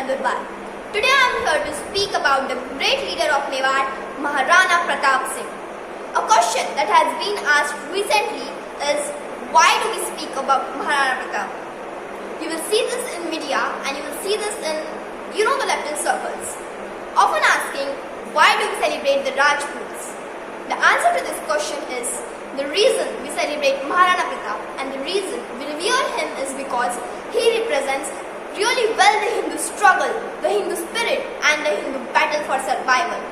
Durbar. Today I am here to speak about the great leader of Mewar, Maharana Pratap Singh. A question that has been asked recently is, why do we speak about Maharana Pratap? You will see this in media and you will see this in, the leftist circles. Often asking, why do we celebrate the Rajputs? The answer to this question is, the reason we celebrate Maharana Pratap and the reason we revere him is because he represents really well the Hindu struggle, the Hindu spirit and the Hindu battle for survival.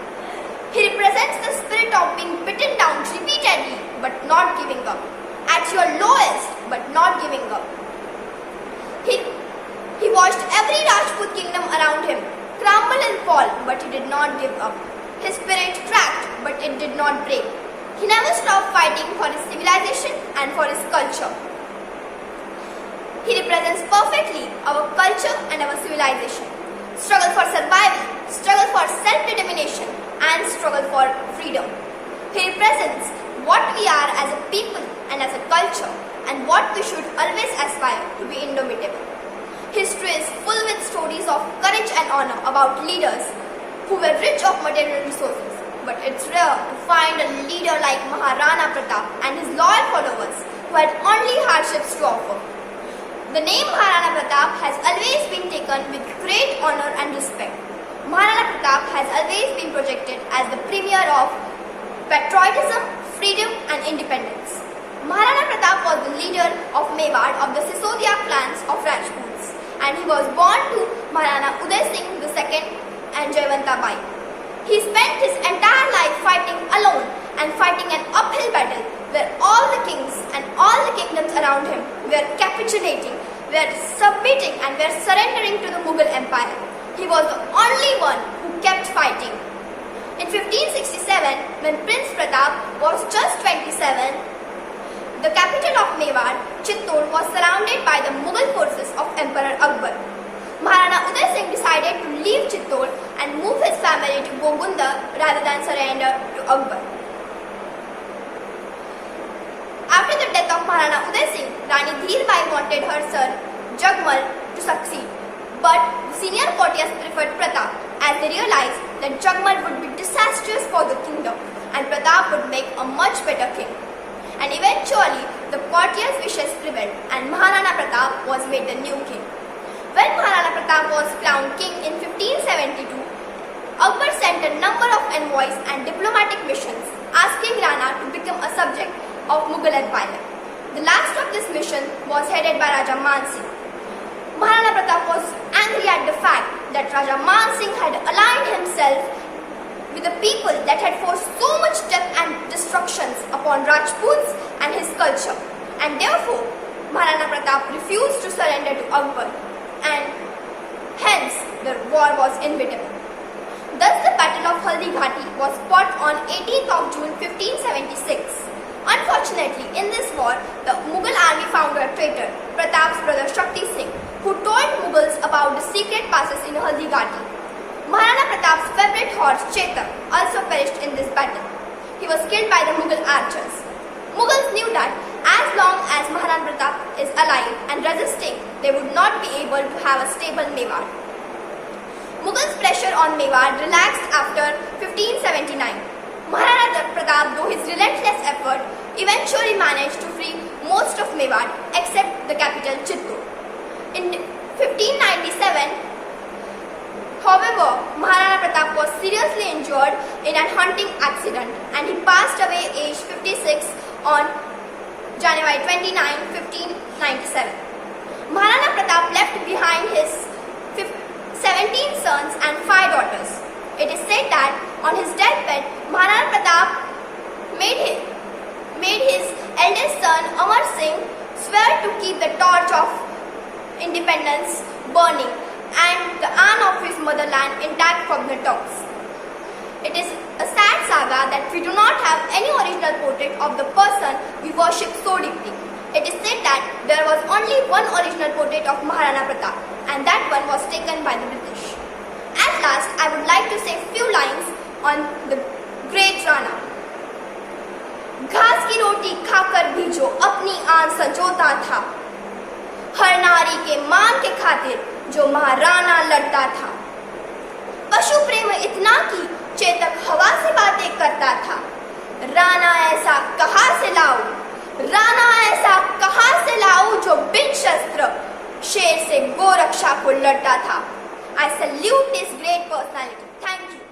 He represents the spirit of being beaten down repeatedly but not giving up. At your lowest but not giving up. He watched every Rajput kingdom around him crumble and fall, but he did not give up. His spirit cracked, but it did not break. He never stopped fighting for his civilization and for his culture. He represents perfectly our culture and our civilization. Struggle for survival, struggle for self-determination, and struggle for freedom. He represents what we are as a people and as a culture, and what we should always aspire to be indomitable. History is full with stories of courage and honor about leaders who were rich of material resources. But it's rare to find a leader like Maharana Pratap and his loyal followers who had only hardships to offer. The name Maharana Pratap has always been taken with great honor and respect. Maharana Pratap has always been projected as the premier of patriotism, freedom and independence. Maharana Pratap was the leader of Mewar of the Sisodia clans of Rajputs, and he was born to Maharana Uday Singh II and Jayanti. He spent his entire life fighting alone and fighting an uphill battle where all the kings and all the kingdoms around him were capitulating, were submitting and were surrendering to the Mughal Empire. He was the only one who kept fighting. In 1567, when Prince Pratap was just 27, the capital of Mewar, Chittor, was surrounded by the Mughal forces of Emperor Akbar. Maharana Uday Singh decided to leave Chittor and move his family to Gogunda rather than surrender to Akbar. After the death of Maharana Uday Singh, Rani Dhirbai wanted her son Jagmal to succeed, but the senior courtiers preferred Pratap as they realized that Jagmal would be disastrous for the kingdom and Pratap would make a much better king. And eventually, the courtiers' wishes prevailed and Maharana Pratap was made the new king. When Maharana Pratap was crowned king in 1572, Akbar sent a number of envoys and diplomatic missions asking Rana to become a subject of Mughal Empire. The last of this mission was headed by Raja Man Singh. Maharana Pratap was angry at the fact that Raja Man Singh had aligned himself with the people that had forced so much death and destructions upon Rajputs and his culture, and therefore Maharana Pratap refused to surrender to Akbar, and hence the war was inevitable. Thus the Battle of Haldi Ghati was fought on 18th of June 1576. Unfortunately, in this war, the Mughal army found a traitor, Pratap's brother Shakti Singh, who told Mughals about the secret passes in Haldi Ghati. Maharana Pratap's favorite horse, Chetak, also perished in this battle. He was killed by the Mughal archers. Mughals knew that as long as Maharana Pratap is alive and resisting, they would not be able to have a stable Mewar. Mughals' pressure on Mewar relaxed after 1579. Maharana Pratap, through his relentless effort, eventually managed to free most of Mewar except the capital Chittor. In 1597, however, Maharana Pratap was seriously injured in a hunting accident and he passed away aged 56 on January 29, 1597. Maharana Pratap left behind his 17 sons and 5 daughters. It is said that on his deathbed, Maharana Pratap made his eldest son Amar Singh swear to keep the torch of independence burning and the urn of his motherland intact from the tops. It is a sad saga that we do not have any original portrait of the person we worship so deeply. It is said that there was only one original portrait of Maharana Pratap, and that one was taken by the British. At last, I would like to say few lines on the great Rana. घास की रोटी खाकर भी जो अपनी आन संजोता था, हर नारी के मान के खातिर जो महाराणा लड़ता था। पशु प्रेम इतना कि चेतक हवा से बातें करता था। राणा ऐसा कहाँ से लाऊं, राणा ऐसा कहाँ से लाऊं जो बिन शस्त्र शेर से गोरक्षा को लड़ता था। I salute this great personality. Thank you.